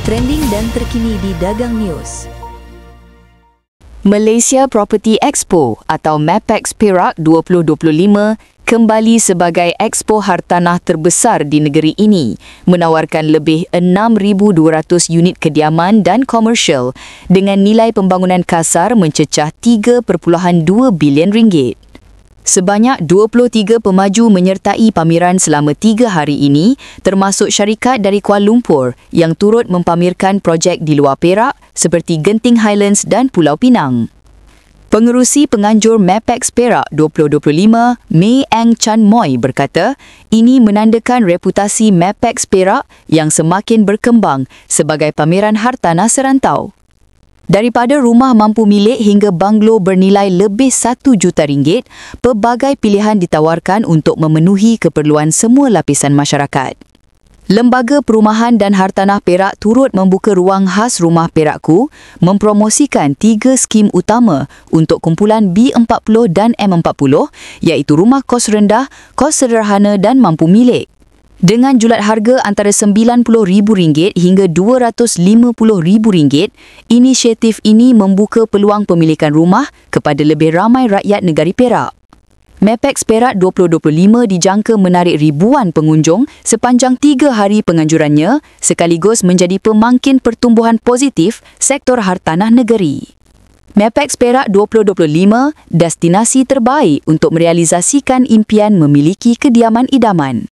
trending dan terkini di Dagang News. Malaysia Property Expo atau MAPEX Perak 2025 kembali sebagai expo hartanah terbesar di negeri ini, menawarkan lebih 6,200 unit kediaman dan komersial dengan nilai pembangunan kasar mencecah 3.2 bilion ringgit. Sebanyak 23 pemaju menyertai pameran selama 3 hari ini, termasuk syarikat dari Kuala Lumpur yang turut mempamerkan projek di luar Perak seperti Genting Highlands dan Pulau Pinang. Pengerusi penganjur MAPEX Perak 2025, May Eng Chan Moy berkata, ini menandakan reputasi MAPEX Perak yang semakin berkembang sebagai pameran hartanah serantau. Daripada rumah mampu milik hingga banglo bernilai lebih 1 juta ringgit, pelbagai pilihan ditawarkan untuk memenuhi keperluan semua lapisan masyarakat. Lembaga Perumahan dan Hartanah Perak turut membuka ruang khas Rumah Perakku, mempromosikan 3 skim utama untuk kumpulan B40 dan M40, iaitu rumah kos rendah, kos sederhana dan mampu milik. Dengan julat harga antara RM90,000 hingga RM250,000, inisiatif ini membuka peluang pemilikan rumah kepada lebih ramai rakyat negari Perak. MAPEX Perak 2025 dijangka menarik ribuan pengunjung sepanjang 3 hari penganjurannya sekaligus menjadi pemangkin pertumbuhan positif sektor hartanah negeri. MAPEX Perak 2025, destinasi terbaik untuk merealisasikan impian memiliki kediaman idaman.